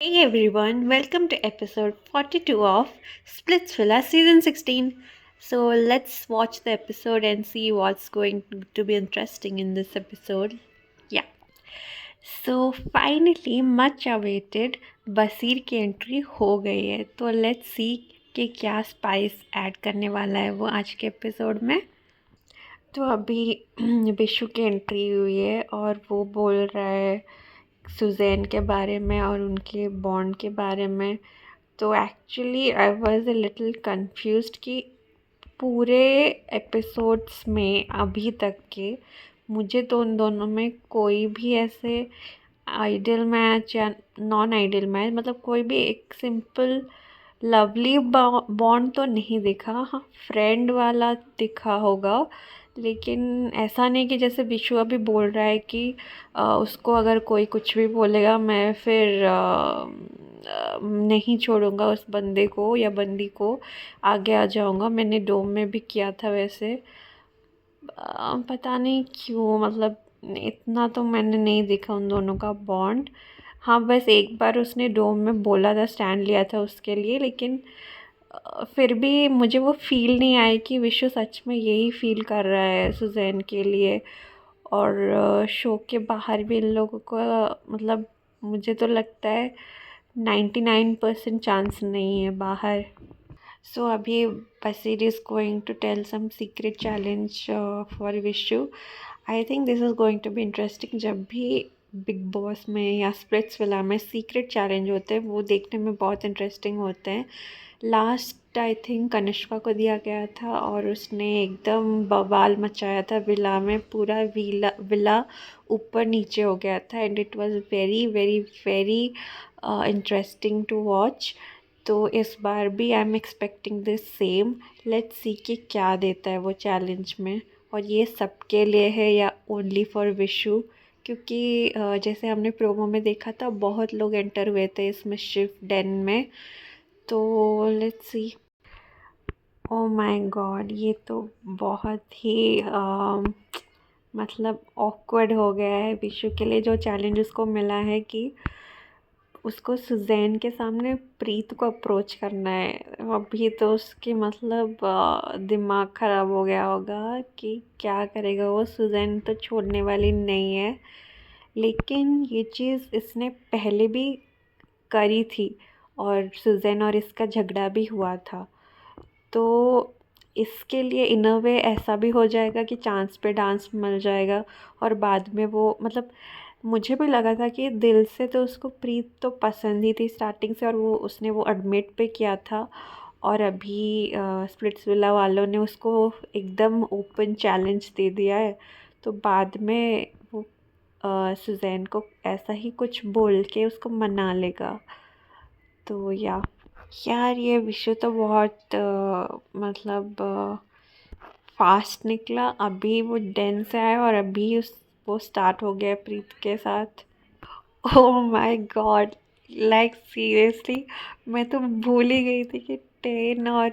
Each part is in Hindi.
Hey everyone, welcome to episode 42 of Splitsvilla season 16. So let's watch the episode and see what's going to be interesting in this episode. Yeah. So finally much awaited बसीर की एंट्री हो गई है, तो लेट्स सी कि क्या स्पाइस ऐड करने वाला है वो आज के एपिसोड में। तो अभी बिशु की एंट्री हुई है और वो बोल रहा है सुजैन के बारे में और उनके बॉन्ड के बारे में। तो actually I was a little confused कि पूरे एपिसोड्स में अभी तक के मुझे तो उन दोनों में कोई भी ऐसे आइडियल मैच या नॉन आइडियल मैच, मतलब कोई भी एक सिंपल लवली बॉन्ड तो नहीं दिखा। हाँ, फ्रेंड वाला दिखा होगा, लेकिन ऐसा नहीं कि जैसे विशु अभी बोल रहा है कि उसको अगर कोई कुछ भी बोलेगा मैं फिर नहीं छोड़ूंगा उस बंदे को या बंदी को, आगे आ जाऊंगा। मैंने डोम में भी किया था वैसे। पता नहीं क्यों, मतलब इतना तो मैंने नहीं देखा उन दोनों का बॉन्ड। हाँ, बस एक बार उसने डोम में बोला था, स्टैंड लिया था उसके लिए, लेकिन फिर भी मुझे वो फील नहीं आई कि विशु सच में यही फील कर रहा है सुजैन के लिए। और शो के बाहर भी इन लोगों को, मतलब मुझे तो लगता है 99% चांस नहीं है बाहर। सो अभी Basir is going to tell some secret challenge for Vishu. I think this is going to be interesting. जब भी बिग बॉस में या स्प्लिट्सविला में सीक्रेट चैलेंज होते हैं वो देखने में बहुत इंटरेस्टिंग होते हैं। लास्ट आई थिंक कनिष्का को दिया गया था और उसने एकदम बवाल मचाया था विला में। पूरा विला विला ऊपर नीचे हो गया था and it was very very very interesting to watch. तो इस बार भी I am expecting this same. Let's see कि क्या देता है वो चैलेंज में, और ये सबके लिए है या ओनली फॉर विशु। क्योंकि जैसे हमने प्रोमो में देखा था बहुत लोग एंटर हुए थे इस मिस्chiफ डेन में। तो let's C. Oh my God, ये तो बहुत ही मतलब ऑकवर्ड हो गया है विशु के लिए। जो चैलेंज उसको मिला है कि उसको सुजैन के सामने प्रीत को अप्रोच करना है। अभी तो उसकी मतलब दिमाग ख़राब हो गया होगा कि क्या करेगा वो। सुजैन तो छोड़ने वाली नहीं है, लेकिन ये चीज़ इसने पहले भी करी थी और सुजैन और इसका झगड़ा भी हुआ था। तो इसके लिए इन अ वे ऐसा भी हो जाएगा कि चांस पे डांस मिल जाएगा और बाद में वो, मतलब मुझे भी लगा था कि दिल से तो उसको प्रीत तो पसंद ही थी स्टार्टिंग से, और वो उसने वो एडमिट भी किया था। और अभी स्प्लिट्सविला वालों ने उसको एकदम ओपन चैलेंज दे दिया है। तो बाद में वो सुजैन को ऐसा ही कुछ बोल के उसको मना लेगा। तो यार ये विषय तो बहुत मतलब फास्ट निकला। अभी वो डेन से आया और अभी वो स्टार्ट हो गया प्रीत के साथ। Oh my God, like seriously मैं तो भूल ही गई थी कि टेन और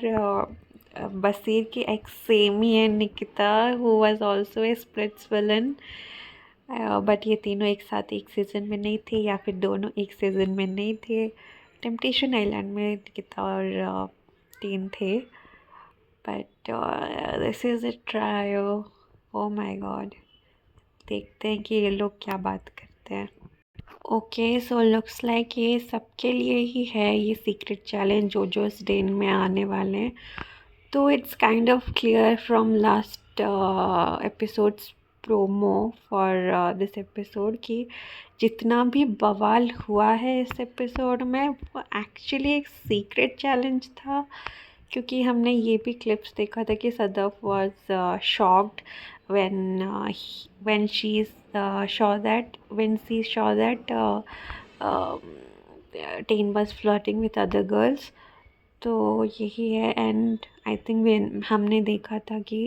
बसीर की एक्स सेम ही है, Nikita who was also a splits villain. But ये तीनों एक साथ एक सीज़न में नहीं थे, या फिर दोनों एक सीज़न में नहीं थे। टेम्पटेशन आइलैंड में निकिता और टीन थे, but this is a trio. Oh my God, देखते हैं कि ये लोग क्या बात करते हैं। ओके, सो लुक्स लाइक ये सबके लिए ही है ये सीक्रेट चैलेंज जो जो इस डेन में आने वाले हैं। तो it's kind of clear from last episodes promo for this episode कि जितना भी बवाल हुआ है इस एपिसोड में वो एक्चुअली एक सीक्रेट चैलेंज था। क्योंकि हमने ये भी क्लिप्स देखा था कि Sadaf was shocked when she saw that Tain was flirting with other girls। तो यही है। एंड आई थिंक हमने देखा था कि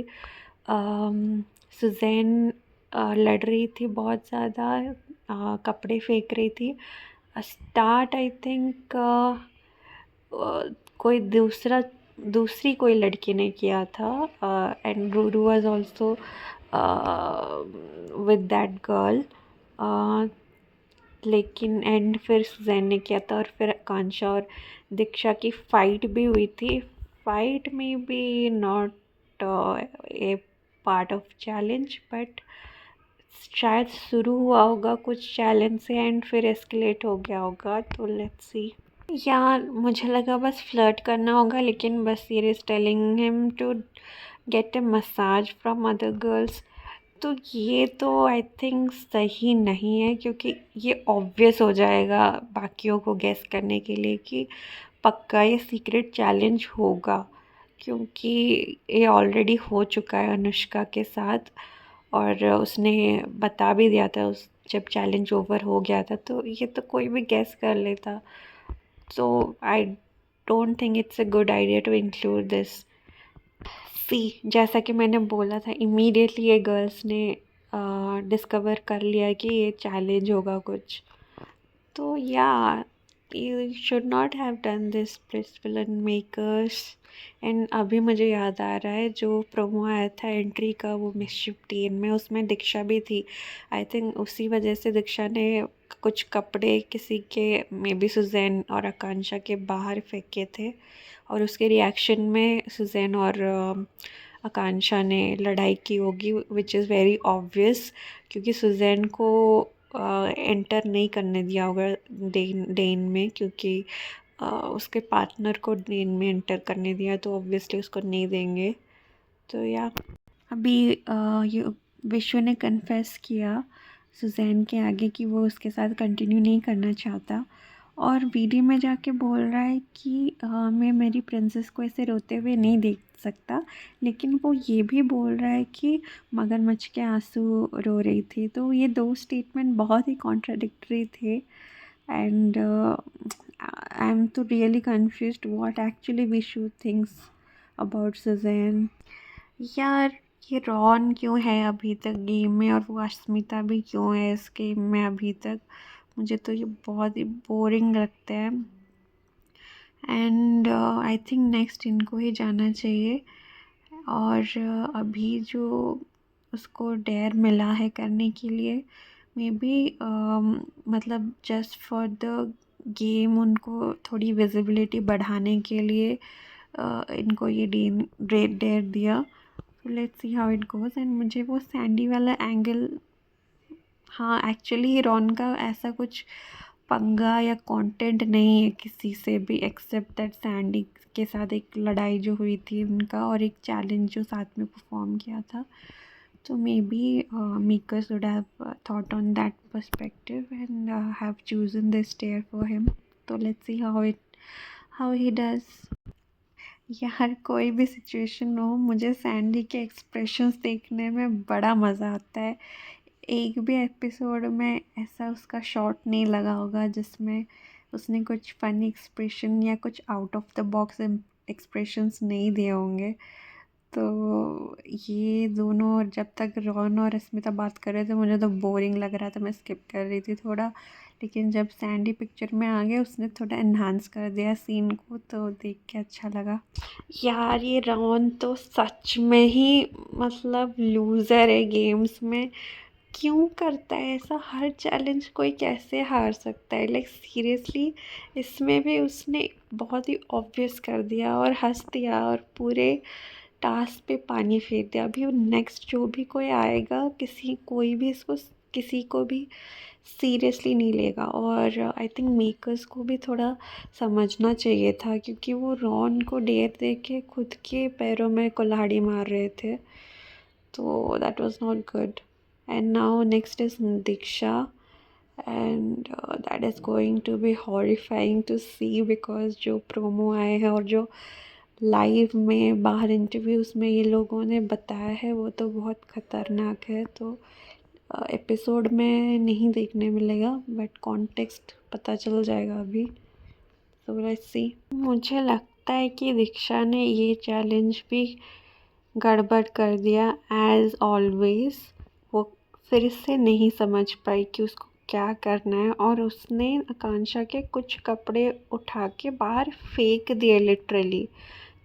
सुजैन लड़ रही थी बहुत ज़्यादा, कपड़े फेंक रही थी। स्टार्ट आई थिंक कोई दूसरी कोई लड़की ने किया था। And Ruru was also with that girl. लेकिन एंड फिर सुजैन ने किया था, और फिर आकांक्षा और दीक्षा की फ़ाइट भी हुई थी। फाइट में भी not a part of challenge, but शायद शुरू हुआ होगा कुछ चैलेंज से एंड फिर एस्केलेट हो गया होगा, तो लेट्स सी। यार मुझे लगा बस फ्लर्ट करना होगा, लेकिन बस serious is telling him to get a massage from other girls, तो ये तो आई थिंक सही नहीं है, क्योंकि ये ऑब्वियस हो जाएगा बाकियों को गेस करने के लिए कि पक्का ये सीक्रेट चैलेंज होगा, क्योंकि ये ऑलरेडी हो चुका है अनुष्का के साथ, और उसने बता भी दिया था उस जब चैलेंज ओवर हो गया था, तो ये तो कोई भी गेस कर लेता। So I don't think it's a good idea to include this. सी, जैसा कि मैंने बोला था, इमीडिएटली ये गर्ल्स ने डिस्कवर कर लिया कि ये चैलेंज होगा कुछ, तो या you should not have done this please villain makers. And अभी मुझे याद आ रहा है जो प्रोमो आया था एंट्री का, वो मिसशिप टीन में, उसमें दीक्षा भी थी। आई थिंक उसी वजह से दीक्षा ने कुछ कपड़े किसी के, मे बी सुजैन और आकांक्षा के बाहर फेंके थे, और उसके रिएक्शन में सुजैन और आकांक्षा ने लड़ाई की होगी, विच इज़ वेरी ऑब्वियस, क्योंकि सुजैन को एंटर नहीं करने दिया होगा डेन में, क्योंकि उसके पार्टनर को डेन में एंटर करने दिया, तो ऑब्वियसली उसको नहीं देंगे। तो या अभी ये विश्व ने कन्फेस किया सुजैन के आगे कि वो उसके साथ कंटिन्यू नहीं करना चाहता, और वीडियो में जाके बोल रहा है कि मैं मेरी प्रिंसेस को ऐसे रोते हुए नहीं देख सकता, लेकिन वो ये भी बोल रहा है कि मगरमच्छ के आंसू रो रही थी, तो ये दो स्टेटमेंट बहुत ही कॉन्ट्राडिक्टरी थे। एंड आई एम तो really confused what actually Vishu thinks about Suzanne. यार ये रॉन क्यों है अभी तक गेम में, और वो अस्मिता भी क्यों है इस गेम में अभी तक, मुझे तो ये बहुत ही बोरिंग लगता है। एंड आई थिंक नेक्स्ट इनको ही जाना चाहिए, और अभी जो उसको डेयर मिला है करने के लिए, मे बी मतलब जस्ट फॉर द गेम, उनको थोड़ी विजिबिलिटी बढ़ाने के लिए इनको ये डेयर दिया। Let's see how it goes. And मुझे वो सैंडी वाला एंगल, हाँ एक्चुअली रॉन का ऐसा कुछ पंगा या कंटेंट नहीं है किसी से भी, एक्सेप्ट दैट सैंडी के साथ एक लड़ाई जो हुई थी उनका, और एक चैलेंज जो साथ में परफॉर्म किया था, तो maybe makers would have thought on that perspective and have chosen this stair for him. तो let's see how he does. यार कोई भी सिचुएशन हो, मुझे सैंडी के एक्सप्रेशंस देखने में बड़ा मज़ा आता है। एक भी एपिसोड में ऐसा उसका शॉट नहीं लगा होगा जिसमें उसने कुछ फनी एक्सप्रेशन या कुछ out of the box expressions नहीं दिए होंगे। तो ये दोनों, जब तक रॉन और अस्मिता बात कर रहे थे मुझे तो बोरिंग लग रहा था, मैं स्किप कर रही थी थोड़ा, लेकिन जब सैंडी पिक्चर में आ गए उसने थोड़ा एनहांस कर दिया सीन को, तो देख के अच्छा लगा। यार ये रॉन तो सच में ही मतलब लूज़र है गेम्स में, क्यों करता है ऐसा, हर चैलेंज कोई कैसे हार सकता है, लाइक सीरियसली। इसमें भी उसने बहुत ही ऑब्वियस कर दिया और हंस दिया और पूरे टास्क पे पानी फेर दिया। अभी नेक्स्ट जो भी कोई आएगा, कोई भी इसको किसी को भी सीरियसली नहीं लेगा, और आई थिंक मेकर्स को भी थोड़ा समझना चाहिए था, क्योंकि वो रॉन को डेयर दे के खुद के पैरों में कुल्हाड़ी मार रहे थे, तो that was not good. And now next is Diksha, and that is going to be horrifying to see, because जो प्रोमो आए हैं और जो लाइव में बाहर इंटरव्यूज़ में ये लोगों ने बताया है वो तो बहुत ख़तरनाक है। तो एपिसोड में नहीं देखने मिलेगा, बट कॉन्टेक्स्ट पता चल जाएगा अभी, तो लेट्स सी। मुझे लगता है कि दीक्षा ने ये चैलेंज भी गड़बड़ कर दिया एज ऑलवेज। वो फिर से नहीं समझ पाई कि उसको क्या करना है, और उसने आकांक्षा के कुछ कपड़े उठा के बाहर फेंक दिए लिटरली,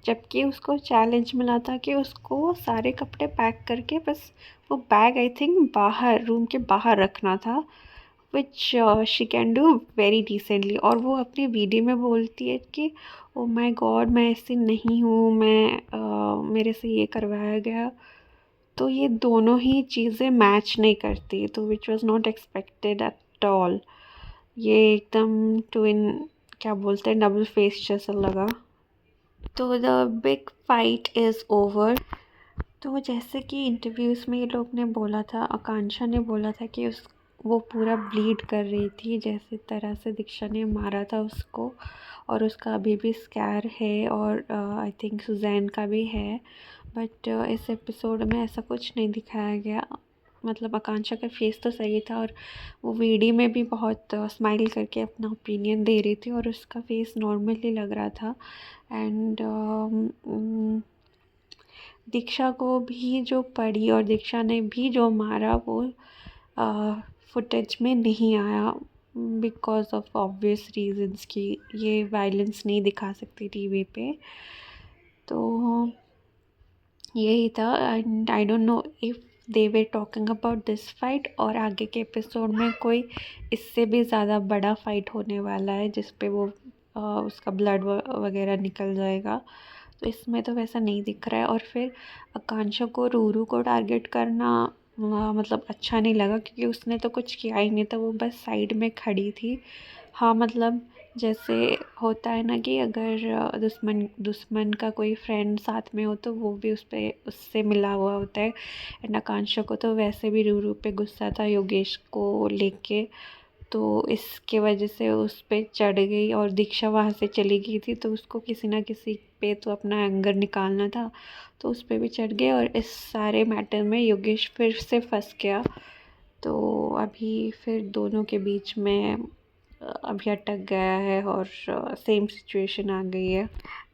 जबकि उसको चैलेंज मिला था कि उसको सारे कपड़े पैक करके बस वो बैग आई थिंक बाहर रूम के बाहर रखना था। Which she can do very decently. और वो अपनी वीडियो में बोलती है कि ओ माय गॉड मैं ऐसी नहीं हूँ, मैं मेरे से ये करवाया गया। तो ये दोनों ही चीज़ें मैच नहीं करती, तो which was not expected at all. ये एकदम ट्विन क्या बोलते हैं, डबल फेस जैसा लगा। तो the big fight is over. तो जैसे कि इंटरव्यूज़ में ये लोग ने बोला था, आकांक्षा ने बोला था कि उस वो पूरा ब्लीड कर रही थी, जैसे तरह से दीक्षा ने मारा था उसको, और उसका अभी भी स्कैर है, और आई थिंक सुजैन का भी है। बट इस एपिसोड में ऐसा कुछ नहीं दिखाया गया। मतलब आकांक्षा का फेस तो सही था, और वो वीडियो में भी बहुत स्माइल करके अपना ओपिनियन दे रही थी, और उसका फेस नॉर्मली लग रहा था। एंड दीक्षा को भी जो पड़ी और दीक्षा ने भी जो मारा वो फुटेज में नहीं आया, बिकॉज ऑफ ऑब्वियस रीजंस कि ये वायलेंस नहीं दिखा सकती टीवी पे। तो यही था। And I don't know if they were talking about this fight, और आगे के एपिसोड में कोई इससे भी ज़्यादा बड़ा फाइट होने वाला है जिस पे वो उसका ब्लड वगैरह निकल जाएगा। तो इसमें तो वैसा नहीं दिख रहा है। और फिर आकांक्षा को रूरू को टारगेट करना मतलब अच्छा नहीं लगा, क्योंकि उसने तो कुछ किया ही नहीं था, वो बस साइड में खड़ी थी। हाँ मतलब जैसे होता है ना कि अगर दुश्मन दुश्मन का कोई फ्रेंड साथ में हो तो वो भी उससे मिला हुआ होता है। एंड आकांक्षा को तो वैसे भी रूरू पे गुस्सा था योगेश को लेके, तो इसके वजह से उस पे चढ़ गई, और दीक्षा वहाँ से चली गई थी, तो उसको किसी ना किसी पे तो अपना एंगर निकालना था, तो उस पे भी चढ़ गए। और इस सारे मैटर में योगेश फिर से फंस गया। तो अभी फिर दोनों के बीच में अभी अटक गया है, और सेम सिचुएशन आ गई है।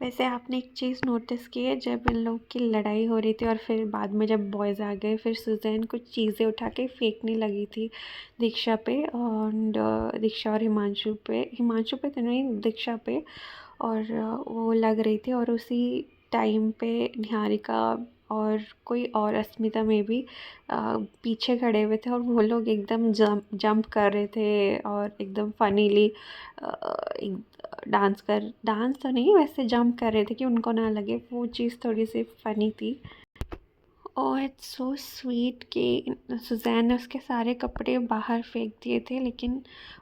वैसे आपने एक चीज़ नोटिस की है, जब इन लोग की लड़ाई हो रही थी और फिर बाद में जब बॉयज़ आ गए, फिर सुजैन कुछ चीज़ें उठा के फेंकने लगी थी दीक्षा पे, और दीक्षा और हिमांशु पे तो नहीं, दीक्षा पे। और वो लग रही थी, और उसी टाइम पे निहारिका और कोई और अस्मिता में भी पीछे खड़े हुए थे, और वो लोग एकदम जंप कर रहे थे, और एकदम फनीली डांस तो नहीं, वैसे जंप कर रहे थे कि उनको ना लगे। वो चीज़ थोड़ी सी फ़नी थी। ओह इट्स सो स्वीट कि सुजैन ने उसके सारे कपड़े बाहर फेंक दिए थे, लेकिन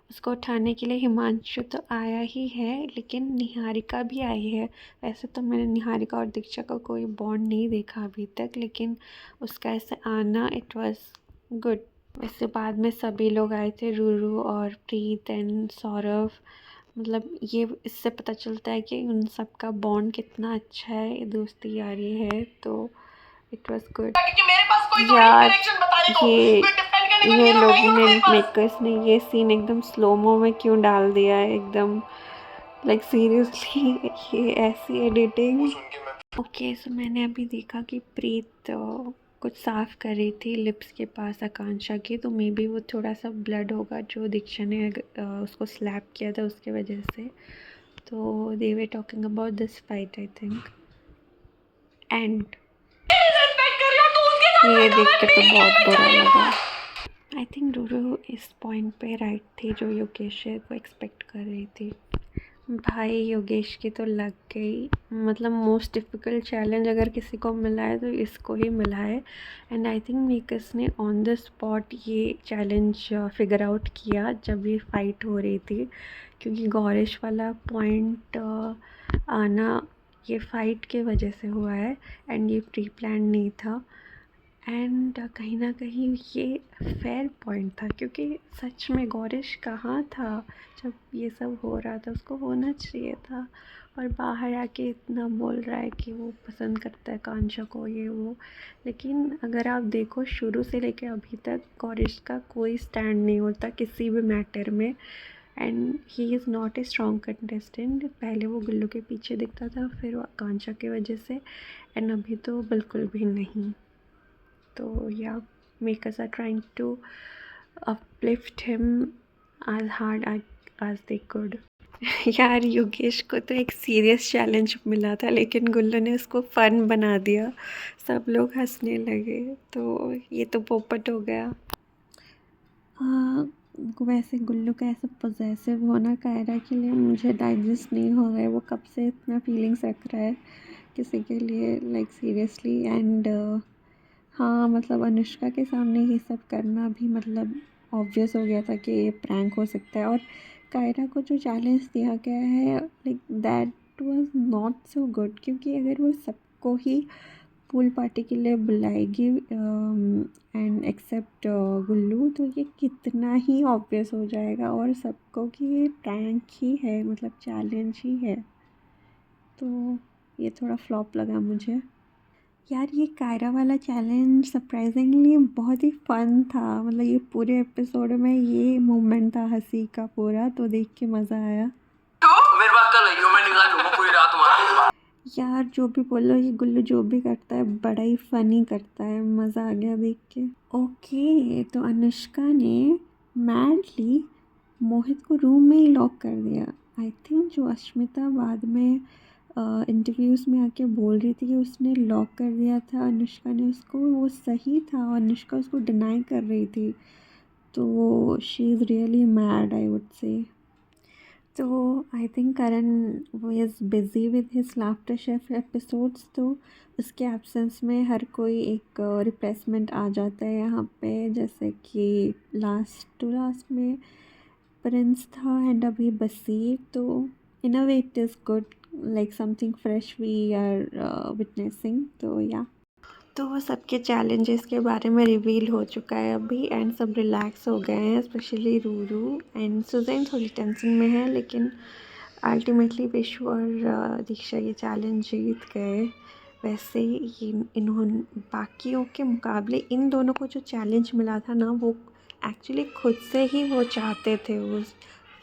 उसको उठाने के लिए हिमांशु तो आया ही है, लेकिन निहारिका भी आई है। वैसे तो मैंने निहारिका और दीक्षा का कोई बॉन्ड नहीं देखा अभी तक, लेकिन उसका ऐसे आना इट वाज गुड। वैसे बाद में सभी लोग आए थे, रूरू और प्रीत एंड सौरभ। मतलब ये इससे पता चलता है कि उन सब का बॉन्ड कितना अच्छा है, दोस्ती यारी है, तो इट वाज गुड। यार ये लोगों ने मेकर्स ने ये सीन एकदम स्लोमो में क्यों डाल दिया है, एकदम लाइक सीरियसली ये ऐसी एडिटिंग। ओके सो मैंने अभी देखा कि प्रीत कुछ साफ़ कर रही थी लिप्स के पास आकांक्षा की, तो मे बी वो थोड़ा सा ब्लड होगा जो दीक्षा ने उसको स्लैप किया था उसके वजह से। तो they were talking about this fight I think. And ये देख के तो बहुत बुरा लगा। आई थिंक रूरू इस पॉइंट पे राइट थी जो योगेश को एक्सपेक्ट कर रही थी। भाई योगेश की तो लग गई, मतलब मोस्ट डिफ़िकल्ट चैलेंज अगर किसी को मिला है तो इसको ही मिला है। एंड आई थिंक मेकर्स ने ऑन द स्पॉट ये चैलेंज फिगर आउट किया जब ये फाइट हो रही थी, क्योंकि गौरीश वाला पॉइंट आना ये फ़ाइट के वजह से हुआ है, एंड ये प्री प्लान नहीं था। एंड कहीं ना कहीं ये फेयर पॉइंट था, क्योंकि सच में गौरीश कहाँ था जब ये सब हो रहा था, उसको होना चाहिए था। और बाहर आके इतना बोल रहा है कि वो पसंद करता है कांशा को, ये वो। लेकिन अगर आप देखो शुरू से लेकर अभी तक गौरीश का कोई स्टैंड नहीं होता किसी भी मैटर में, and he is not a strong contestant. पहले वो गुल्लू के पीछे दिखता था, फिर वो आकांक्षा की वजह से, एंड अभी तो बिल्कुल भी नहीं। तो yeah, makers are trying to uplift him as hard as they could. यार योगेश को तो एक सीरियस चैलेंज मिला था, लेकिन गुल्लू ने उसको फ़न बना दिया, सब लोग हंसने लगे, तो ये तो पोपट हो गया। वैसे गुल्लू का ऐसा पॉसेसिव होना कायरा के लिए मुझे डाइजेस्ट नहीं हो रहा है। वो कब से इतना फीलिंग्स रख रहा है किसी के लिए, लाइक सीरियसली। एंड हाँ मतलब अनुष्का के सामने ये सब करना भी मतलब ऑब्वियस हो गया था कि ये प्रैंक हो सकता है। और कायरा को जो चैलेंज दिया गया है, like that was not so good, क्योंकि अगर वो सबको ही पूल पार्टी के लिए बुलाएगी एंड एक्सेप्ट गुल्लू, तो ये कितना ही ऑब्वियस हो जाएगा और सबको कि ये प्रैंक ही है, मतलब चैलेंज ही है। तो ये थोड़ा फ्लॉप लगा मुझे। यार ये कायरा वाला चैलेंज सरप्राइजिंगली बहुत ही फन था। मतलब ये पूरे एपिसोड में ये मोमेंट था हंसी का पूरा, तो देख के मज़ा आया। मेरे पास कल है, मैं निकाल लूंगा पूरी रात तुम्हारी। यार जो भी बोलो, ये गुल्लू जो भी करता है बड़ा ही फनी करता है, मज़ा आ गया देख के। ओके, तो अनुष्का ने मैडली मोहित को रूम में ही लॉक कर दिया। आई थिंक जो अश्मिता बाद में इंटरव्यूज़ में आके बोल रही थी कि उसने लॉक कर दिया था अनुष्का ने उसको, वो सही था और अनुष्का उसको डिनाई कर रही थी। तो she is really mad, I would say. तो आई थिंक करण वो is busy with his laughter chef episodes, तो उसके एब्सेंस में हर कोई एक रिप्लेसमेंट आ जाता है यहाँ पे। जैसे कि लास्ट टू लास्ट में प्रिंस था एंड अभी बसीर। तो in a way it is good, like something fresh we are witnessing. तो या तो वो सबके चैलेंजेस के बारे में रिवील हो चुका है अभी, एंड सब रिलैक्स हो गए हैं, स्पेशली रूरू एंड सुजैन थोड़ी टेंशन में है। लेकिन अल्टीमेटली विशु और दीक्षा ये चैलेंज जीत गए। वैसे ये इन्होंने बाकियों के मुकाबले इन दोनों को जो चैलेंज मिला था ना, वो एक्चुअली खुद से ही वो चाहते थे वो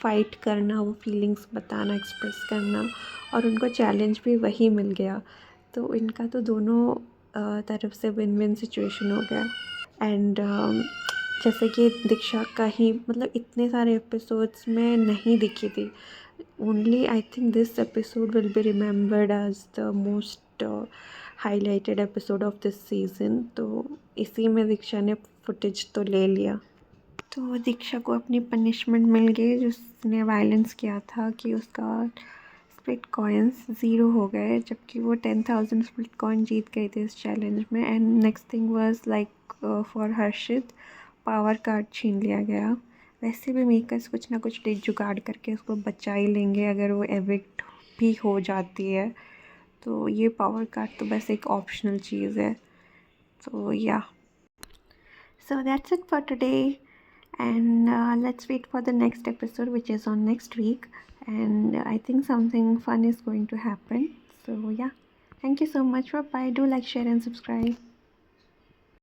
फाइट करना, वो फीलिंग्स बताना, एक्सप्रेस करना, और उनको चैलेंज भी वही मिल गया। तो इनका तो दोनों तरफ से विन विन सिचुएशन हो गया। एंड जैसे कि दीक्षा का ही मतलब इतने सारे एपिसोड्स में नहीं दिखी थी, only I think this episode will be remembered as the most highlighted episode of this season. तो इसी में दीक्षा ने फुटेज तो ले लिया। तो दीक्षा को अपनी पनिशमेंट मिल गई, जिसने वायलेंस किया था कि उसका स्प्लिट कॉइन्स ज़ीरो हो गए, जबकि वो 10,000 स्प्लिट कॉइन जीत गई थी इस चैलेंज में। And next thing was like for Harshit power card छीन लिया गया। वैसे भी मेकर्स कुछ ना कुछ जुगाड़ करके उसको बचा ही लेंगे अगर वो एविक्ट भी हो जाती है। तो ये पावर कार्ड तो बस एक ऑप्शनल चीज़ है। तो या so that's it for today, and let's wait for the next episode, which is on next week. And I think something fun is going to happen. So yeah, thank you so much. Bye bye. Do like, share and subscribe.